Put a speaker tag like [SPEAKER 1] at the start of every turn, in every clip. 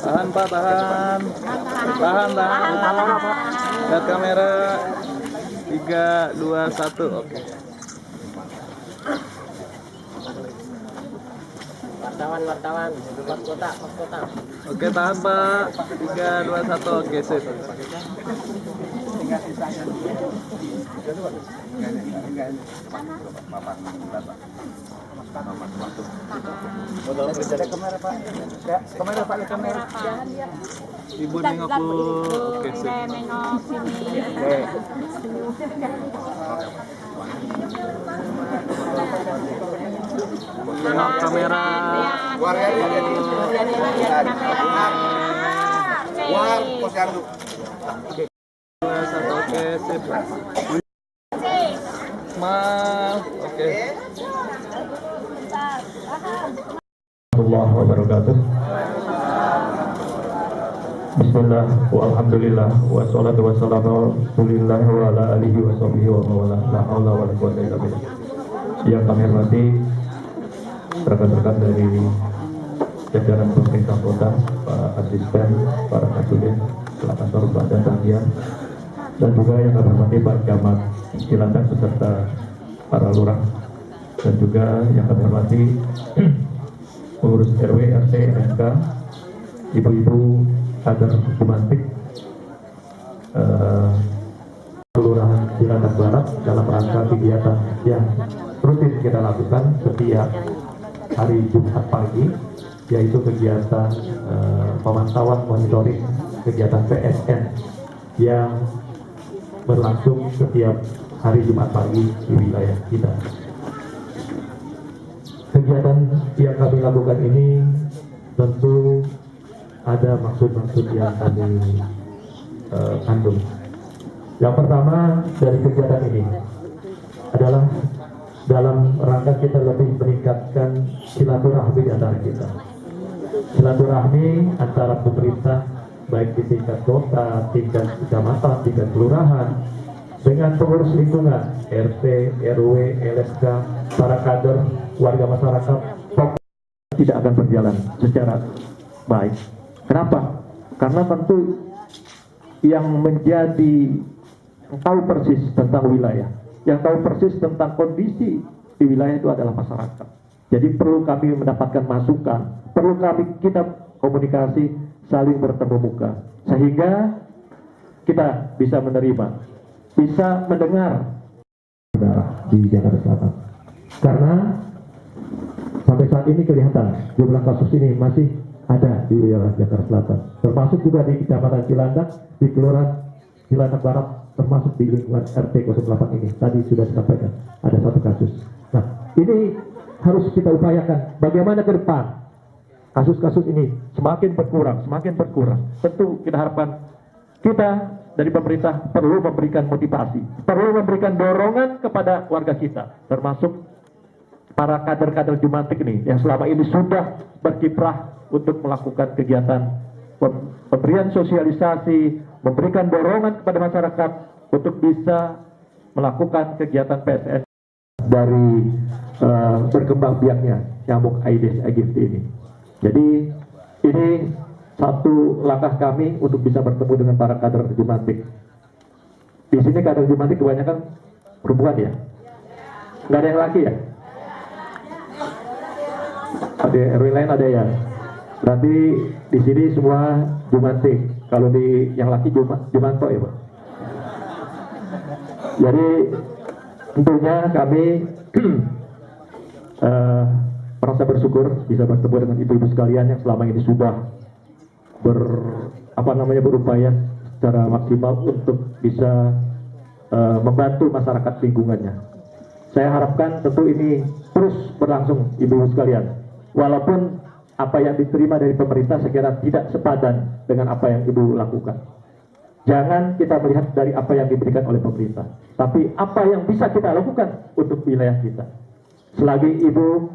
[SPEAKER 1] Tahan Pak, tahan. Tahan. Lihat kamera. 3, 2, 1. Oke.
[SPEAKER 2] Wartawan, pos kota.
[SPEAKER 1] Oke, tahan Pak. 3, 2, 1. Oke, sip. Kamera Pak. Ibu nengok dulu. Oke, sip.
[SPEAKER 3] Nengok sini.
[SPEAKER 1] Nengok kamera.
[SPEAKER 3] War, posyandu.
[SPEAKER 1] Oke, sip. Oke.
[SPEAKER 4] Warahmatullahi wabarakatuh. Bismillah, walhamdulillah, wassalatu wassalamu ala rasulillah wa ala alihi wa sahbihi wa mawala, la haula wa la quwwata illa billah. Yang kami hormati rekan-rekan dari jajaran pemerintah kota, para asisten, para kasubin, kantor badan tahliah, dan juga yang kami hormati Pak Camat Cilandak beserta para lurah, dan juga yang kami hormati pengurus RW, RT, RK, ibu-ibu kader Jumantik, Kelurahan Cilandak Barat dalam rangka kegiatan yang rutin kita lakukan setiap hari Jumat pagi, yaitu kegiatan pemantauan monitoring kegiatan PSN yang berlangsung setiap hari Jumat pagi di wilayah kita. Kegiatan yang kami lakukan ini tentu ada maksud-maksud yang kami kandung. Yang pertama dari kegiatan ini adalah dalam rangka kita lebih meningkatkan silaturahmi antara kita. Silaturahmi antara pemerintah baik di tingkat kota, tingkat kecamatan, tingkat kelurahan, dengan pengurus lingkungan, RT, RW, LSK, para kader, warga masyarakat, tidak akan berjalan secara baik. Kenapa? Karena tentu yang menjadi tahu persis tentang wilayah, yang tahu persis tentang kondisi di wilayah itu adalah masyarakat. Jadi perlu kami mendapatkan masukan, perlu kita komunikasi, saling bertemu muka, sehingga kita bisa menerima, bisa mendengar di Jakarta Selatan. Karena sampai saat ini kelihatan jumlah kasus ini masih ada di wilayah Jakarta Selatan, termasuk juga di Kecamatan Cilandak, di Kelurahan Cilandak Barat, termasuk di lingkungan RT 08 ini. Tadi sudah disampaikan ada satu kasus. Nah, ini harus kita upayakan bagaimana ke depan kasus-kasus ini semakin berkurang. Tentu kita harapkan kita dari pemerintah perlu memberikan motivasi, perlu memberikan dorongan kepada warga kita, termasuk para kader-kader Jumantik ini yang selama ini sudah berkiprah untuk melakukan kegiatan pemberian sosialisasi, memberikan dorongan kepada masyarakat untuk bisa melakukan kegiatan PSN dari berkembang biaknya nyamuk Aedes aegypti ini. Jadi ini satu langkah kami untuk bisa bertemu dengan para kader Jumantik. Di sini kader Jumantik kebanyakan perempuan ya? Nggak ada yang laki ya? Ada RW lain ada ya? Berarti di sini semua Jumantik. Kalau di yang laki Jumanto ya Pak? Jadi tentunya kami merasa bersyukur bisa bertemu dengan ibu-ibu sekalian yang selama ini sudah berupaya secara maksimal untuk bisa membantu masyarakat lingkungannya. Saya harapkan tentu ini terus berlangsung ibu-ibu sekalian. Walaupun apa yang diterima dari pemerintah saya kira tidak sepadan dengan apa yang ibu lakukan. Jangan kita melihat dari apa yang diberikan oleh pemerintah, tapi apa yang bisa kita lakukan untuk wilayah kita. Selagi ibu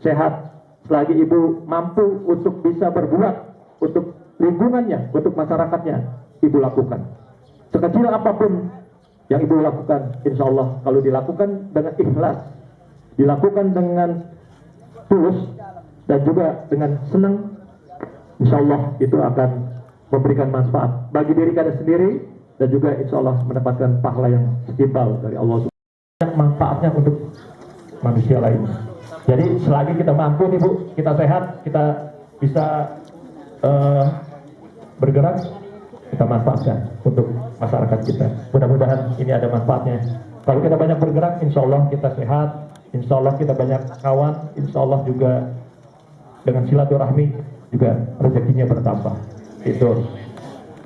[SPEAKER 4] sehat, selagi ibu mampu untuk bisa berbuat untuk lingkungannya, untuk masyarakatnya, ibu lakukan. Sekecil apapun yang ibu lakukan, insya Allah kalau dilakukan dengan ikhlas, dilakukan dengan tulus, dan juga dengan senang, insya Allah itu akan memberikan manfaat bagi diri kalian sendiri dan juga insya Allah mendapatkan pahala yang setimpal dari Allah SWT. Yang manfaatnya untuk manusia lain. Jadi selagi kita mampu nih Bu, kita sehat, kita bisa bergerak, kita manfaatkan untuk masyarakat kita. Mudah-mudahan ini ada manfaatnya. Kalau kita banyak bergerak, insya Allah kita sehat, insya Allah kita banyak kawan, insya Allah juga dengan silaturahmi juga rezekinya bertambah. Itu.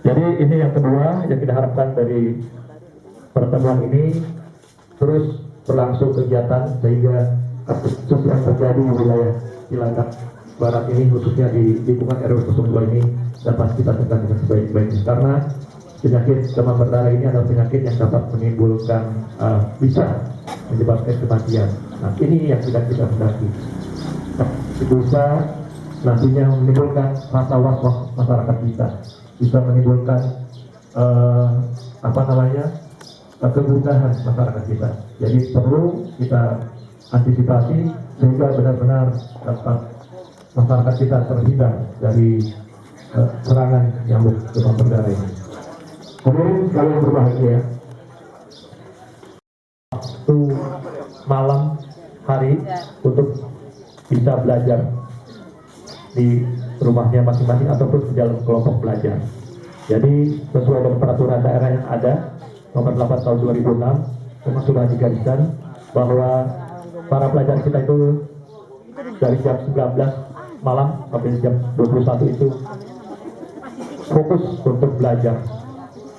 [SPEAKER 4] Jadi ini yang kedua yang kita harapkan dari pertemuan ini, terus berlangsung kegiatan sehingga kasus yang terjadi di wilayah Cilacap Barat ini, khususnya di lingkungan RW 02 ini dapat kita tekan dengan sebaik-baiknya, karena penyakit demam berdarah ini adalah penyakit yang dapat menimbulkan bisa menyebabkan kematian. Nah, ini yang tidak kita hendaki. Bisa nantinya menimbulkan rasa was-was masyarakat kita, bisa menimbulkan kegundahan masyarakat kita. Jadi perlu kita antisipasi sehingga benar-benar dapat masyarakat kita terhindar dari serangan nyamuk demam berdarah ini. Kemudian kalian berbahagia, waktu malam hari untuk bisa belajar di rumahnya masing-masing ataupun di dalam kelompok belajar. Jadi sesuai dengan peraturan daerah yang ada nomor 8 tahun 2006 memang sudah digariskan bahwa para pelajar kita itu dari jam 19 malam sampai jam 21 itu fokus untuk belajar,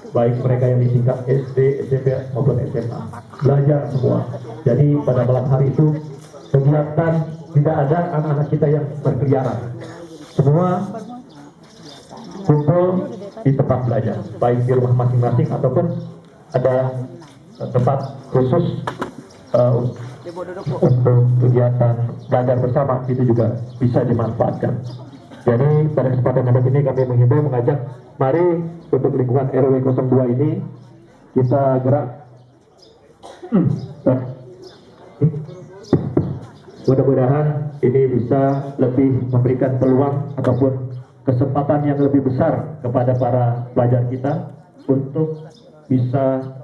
[SPEAKER 4] baik mereka yang di tingkat SD, SMP maupun SMA, belajar semua. Jadi pada malam hari itu kegiatan tidak ada anak-anak kita yang berkeliaran, semua kumpul di tempat belajar, baik di rumah masing-masing ataupun ada tempat khusus untuk kegiatan belajar bersama, itu juga bisa dimanfaatkan. Jadi pada kesempatan yang ini kami menghimbau, mengajak, mari untuk lingkungan RW 02 ini kita gerak. Mudah-mudahan ini bisa lebih memberikan peluang ataupun kesempatan yang lebih besar kepada para pelajar kita untuk bisa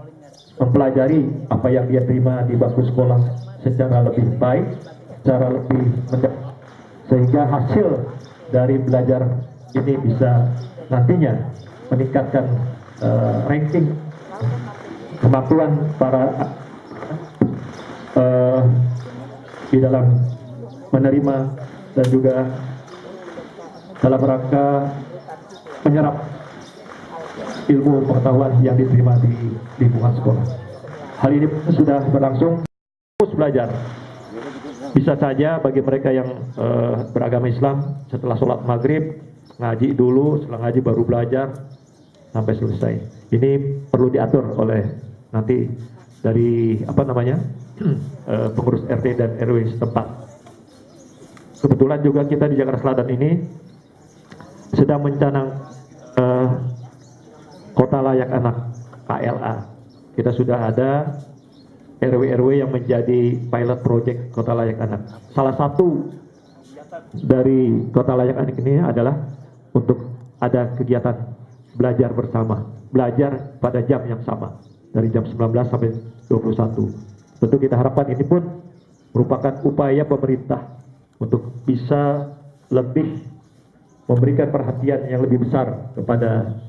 [SPEAKER 4] mempelajari apa yang dia terima di bangku sekolah secara lebih baik, secara lebih mendalam, sehingga hasil dari belajar ini bisa nantinya meningkatkan ranking kemampuan para di dalam menerima dan juga dalam rangka menyerap ilmu pengetahuan yang diterima di lingkungan sekolah. Hal ini sudah berlangsung. Terus belajar. Bisa saja bagi mereka yang beragama Islam setelah sholat maghrib ngaji dulu, setelah ngaji baru belajar sampai selesai. Ini perlu diatur oleh nanti dari pengurus RT dan RW setempat. Kebetulan juga kita di Jakarta Selatan ini sedang mencanang Kota Layak Anak KLA. Kita sudah ada RW-RW yang menjadi pilot project Kota Layak Anak. Salah satu dari Kota Layak Anak ini adalah untuk ada kegiatan belajar bersama, belajar pada jam yang sama dari jam 19 sampai 21. Tentu kita harapkan ini pun merupakan upaya pemerintah untuk bisa lebih memberikan perhatian yang lebih besar kepada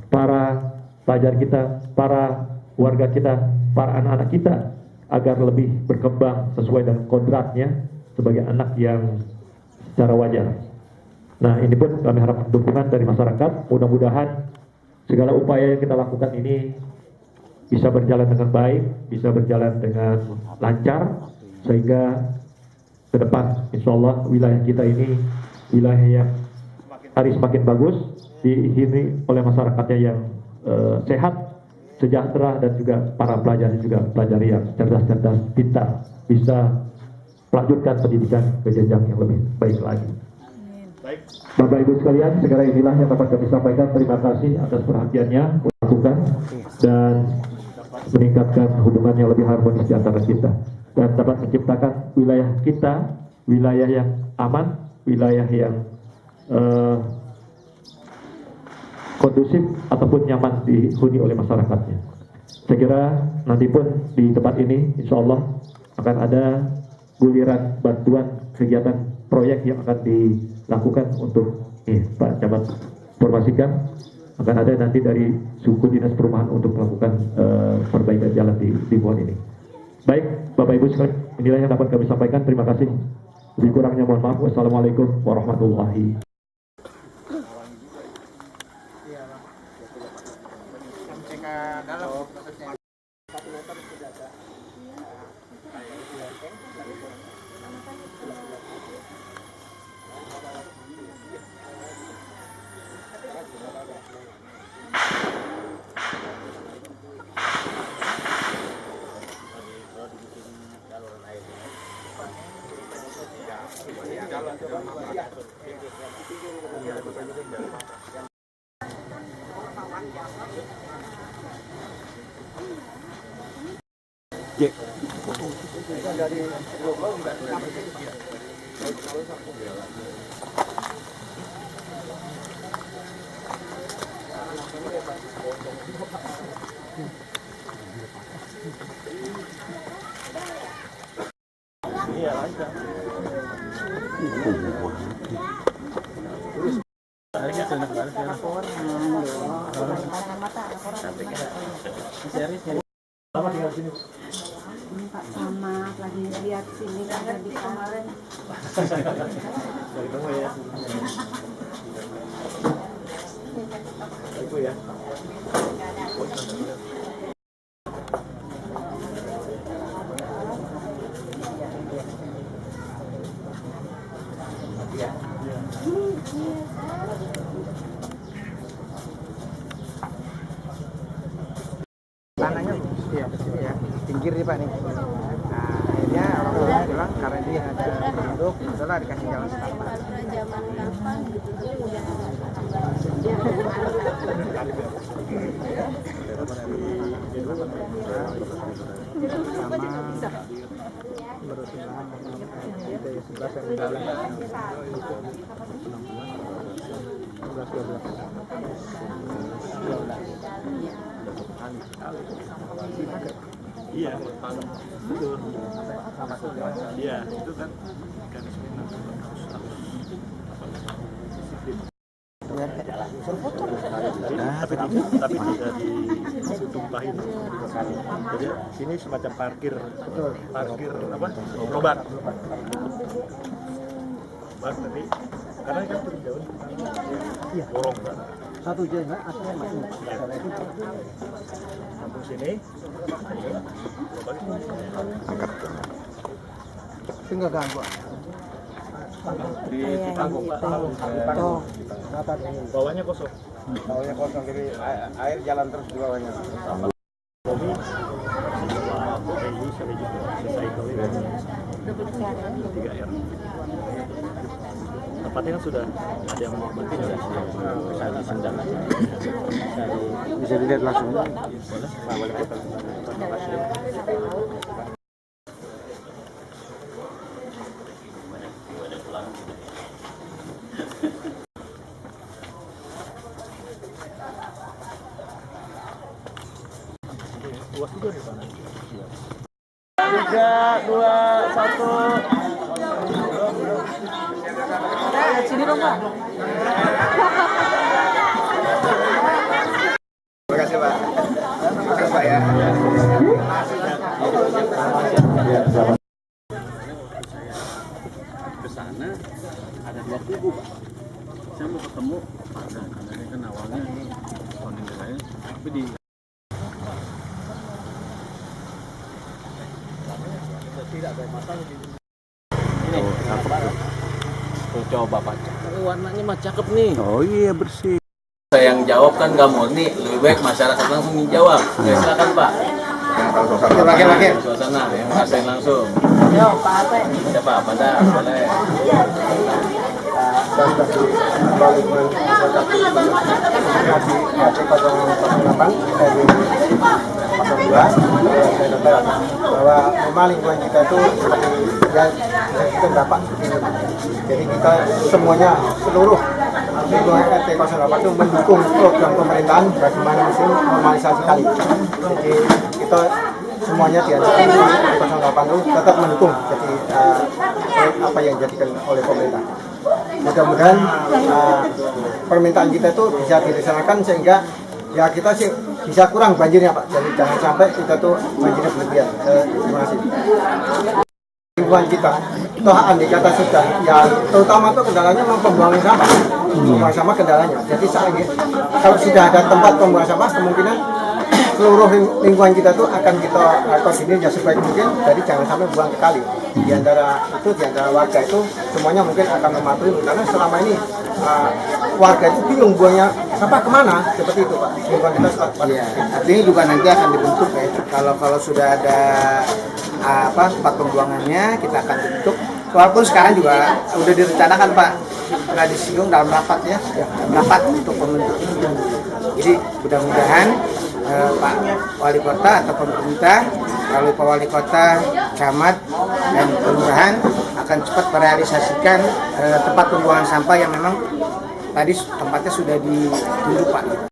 [SPEAKER 4] para pelajar kita, para warga kita, para anak-anak kita, agar lebih berkembang sesuai dengan kodratnya sebagai anak yang secara wajar. Nah, ini pun kami harapkan dukungan dari masyarakat. Mudah-mudahan segala upaya yang kita lakukan ini bisa berjalan dengan baik, bisa berjalan dengan lancar, sehingga ke depan insya Allah wilayah kita ini wilayah yang hari semakin bagus, dihuni oleh masyarakatnya yang sehat, sejahtera, dan juga para pelajar juga pelajar yang cerdas-cerdas, pintar, bisa melanjutkan pendidikan ke jenjang yang lebih baik lagi. Bapak Ibu sekalian, sekarang inilah yang dapat kami sampaikan. Terima kasih atas perhatiannya, melakukan dan meningkatkan hubungan yang lebih harmonis di antara kita, dan dapat menciptakan wilayah kita, wilayah yang aman, wilayah yang kondusif ataupun nyaman dihuni oleh masyarakatnya. Saya kira nanti pun di tempat ini insya Allah akan ada guliran bantuan kegiatan proyek yang akan dilakukan untuk Pak Camat informasikan akan ada nanti dari suku dinas perumahan untuk melakukan perbaikan jalan di lingkungan ini. Baik Bapak Ibu sekalian, inilah yang dapat kami sampaikan. Terima kasih. Lebih kurangnya mohon maaf. Wassalamualaikum warahmatullahi wabarakatuh.
[SPEAKER 5] Pak Camat lagi lihat sini kan di kemarin.
[SPEAKER 4] Dari kamu ya. Ibu ya.
[SPEAKER 6] Tanahnya ya pinggir nih Pak nih. Nah akhirnya orang tua bilang karena dia ada penduduk, adalah dikasih jalan setapak.
[SPEAKER 5] Zaman kapan gitu tapi udah
[SPEAKER 6] berusin lahan kita ya 11 yang jalan 11
[SPEAKER 4] Iya, betul. Iya, itu kan mekanisme tapi tidak ditumpahin. Jadi sini semacam parkir apa? Obat. Mas tapi karena kan turun jauh. Iya. Borong kan.
[SPEAKER 6] satu jalan asalnya masih
[SPEAKER 4] Sambung sini.
[SPEAKER 6] tinggal ganggu.
[SPEAKER 4] Di panggung Pak. Bawahnya kosong.
[SPEAKER 3] Bawahnya kosong, jadi air jalan terus di bawahnya.
[SPEAKER 4] Bobby sampai gitu selesai kali ini 3R. Tempatnya kan sudah ada yang mau penting ya, bisa disendang aja.
[SPEAKER 3] Bisa dilihat langsung.
[SPEAKER 4] Boleh kita. Terima kasih. Luas juga di sana.
[SPEAKER 1] 3, 2, 1.
[SPEAKER 5] sini dong Pak.
[SPEAKER 3] Terima kasih Pak. Terima kasih Pak ya.
[SPEAKER 1] Ke sana ada 2 kubu, Pak. Saya mau ketemu ada karena kan awalnya sounding saya tapi di tidak ada masalah di ini. Tuh coba Pak. Warnanya mah cakep nih.
[SPEAKER 3] Oh iya bersih.
[SPEAKER 1] Saya yang jawab kan nggak murni, lebih baik masyarakat langsung menjawab. Ya, silakan Pak.
[SPEAKER 3] Laki-laki.
[SPEAKER 1] Suasana yang ngerasain langsung.
[SPEAKER 5] Yo Pak Ate.
[SPEAKER 1] Siapa? Pada boleh.
[SPEAKER 6] Bahwa memang lingkungan kita itu ya kita dapat
[SPEAKER 3] Jadi kita semuanya seluruh lingkungan RT 08 itu mendukung program pemerintahan bagaimana musim normalisasi kali. Jadi kita semuanya diajak di RT 08 itu tetap mendukung jadi apa yang dijadikan oleh pemerintah. Mudah-mudahan permintaan kita itu bisa dilaksanakan sehingga ya kita sih bisa kurang banjirnya Pak. Jadi jangan sampai kita tuh banjirnya berlebihan. Terima kasih. Lingkungan kita, toh andai kata sudah, ya terutama tuh kendalanya memang pembuangan sampah. Pembuangan sampah kendalanya. Jadi saat ini kalau sudah ada tempat pembuangan sampah, kemungkinan seluruh lingkungan kita tuh akan kita koordinir ya sebaik mungkin. Jadi jangan sampai buang ke kali. Di antara warga itu semuanya mungkin akan mematuhi karena selama ini warga itu bingung buangnya sampah kemana, seperti itu Pak. Lingkungan kita
[SPEAKER 6] Iya, artinya juga nanti akan dibentuk ya. Kalau sudah ada tempat pembuangannya kita akan bentuk. Walaupun sekarang juga udah direncanakan Pak, sudah disinggung dalam rapat ya, rapat untuk pembentuk itu. Jadi mudah-mudahan Pak Wali Kota atau pemerintah, lalu Pak Wali Kota, camat dan kelurahan akan cepat merealisasikan tempat pembuangan sampah yang memang tadi tempatnya sudah ditunjuk Pak.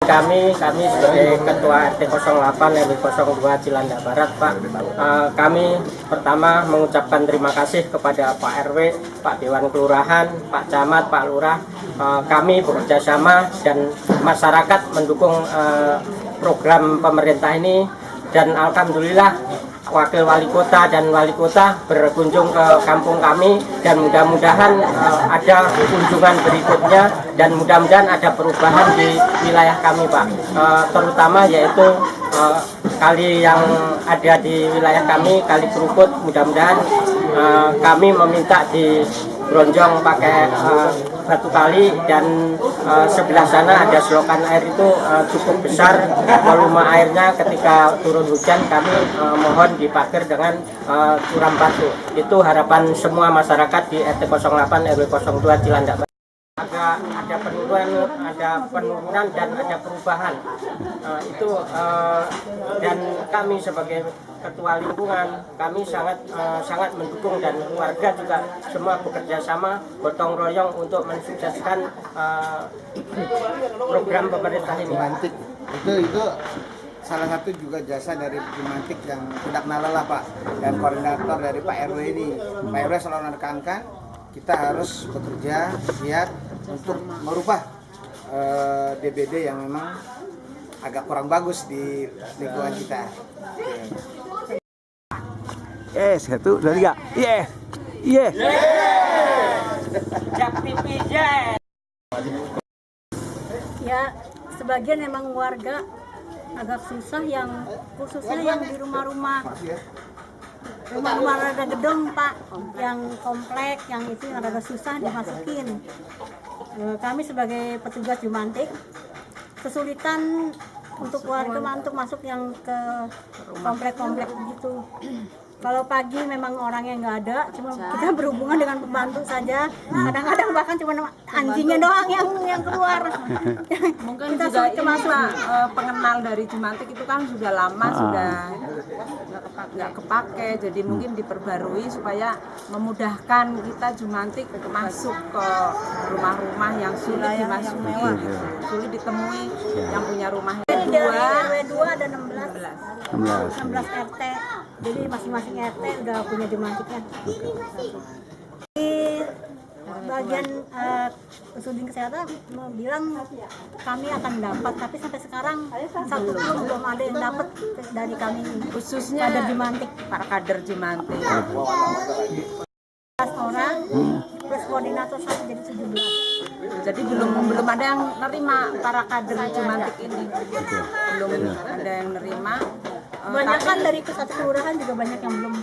[SPEAKER 2] Kami sebagai Ketua RT 08 RW 02 Cilandak Barat Pak, kami pertama mengucapkan terima kasih kepada Pak RW, Pak Dewan Kelurahan, Pak Camat, Pak Lurah. Kami bekerja sama dan masyarakat mendukung program pemerintah ini dan alhamdulillah Wakil Wali Kota dan Wali Kota berkunjung ke kampung kami dan mudah-mudahan ada kunjungan berikutnya dan mudah-mudahan ada perubahan di wilayah kami Pak, terutama yaitu kali yang ada di wilayah kami, Kali Kerukut. Mudah-mudahan kami meminta di bronjong pakai batu kali dan sebelah sana ada selokan air itu cukup besar, volume airnya ketika turun hujan kami mohon dipagar dengan curam batu. Itu harapan semua masyarakat di RT 08 RW 02 Cilandak. Ada penurunan dan ada perubahan dan kami sebagai ketua lingkungan kami sangat mendukung dan warga juga semua bekerja sama gotong royong untuk mensukseskan program pemerintah ini.
[SPEAKER 6] Jumantik itu salah satu juga jasa dari Jumantik yang tidak lelah Pak, dan koordinator dari Pak RW ini. Pak RW selalu menekankan kita harus bekerja giat untuk merubah DBD yang memang agak kurang bagus di lingkungan kita.
[SPEAKER 3] Yes, 1, 2, 3. Yes. Yes.
[SPEAKER 5] Ya, sebagian memang warga agak susah yang khususnya yang di rumah-rumah rada gedung Pak, yang komplek, yang itu yang rada susah dimasukin. Kami sebagai petugas Jumantik kesulitan untuk warga untuk masuk yang ke komplek-komplek begitu. Kalau pagi memang orangnya nggak ada, cuma kita berhubungan dengan pembantu saja. Kadang-kadang bahkan cuma anjingnya doang yang keluar.
[SPEAKER 7] Mungkin
[SPEAKER 5] kita
[SPEAKER 7] juga ini
[SPEAKER 5] masuk.
[SPEAKER 7] Pak, pengenal dari Jumantik itu kan sudah lama sudah nggak kepake, jadi mungkin diperbarui supaya memudahkan kita Jumantik masuk ke rumah-rumah yang sulit dimasuki, sulit ditemui yang punya rumah.
[SPEAKER 5] Jadi dari RW 2 ada 16 RT. Jadi masing-masing RT udah punya Jumantiknya. Di bagian Sudin Kesehatan mau bilang kami akan dapat, tapi sampai sekarang satu pun belum ada yang dapat dari kami ini.
[SPEAKER 7] Khususnya
[SPEAKER 5] ada Jumantik,
[SPEAKER 7] para kader Jumantik.
[SPEAKER 5] 11 orang plus koordinator 1 jadi 17.
[SPEAKER 7] Jadi belum ada yang nerima para kader Jumantik ini. Belum ada yang nerima.
[SPEAKER 5] Banyak kan dari satu kelurahan juga banyak yang belum.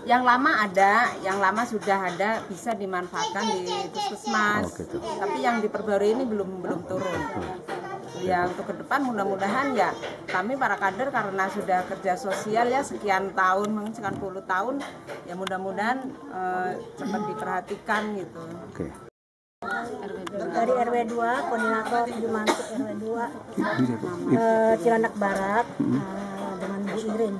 [SPEAKER 7] Yang lama ada, yang lama sudah ada, bisa dimanfaatkan di puskesmas. Tapi yang diperbarui ini belum turun. Ya untuk ke depan mudah-mudahan ya kami para kader karena sudah kerja sosial ya sekian tahun, mungkin sekian puluh tahun, ya mudah-mudahan cepat diperhatikan gitu.
[SPEAKER 5] Dari RW 2, koordinator Jumantik RW 2 Cilandak Barat dengan Bu Irin.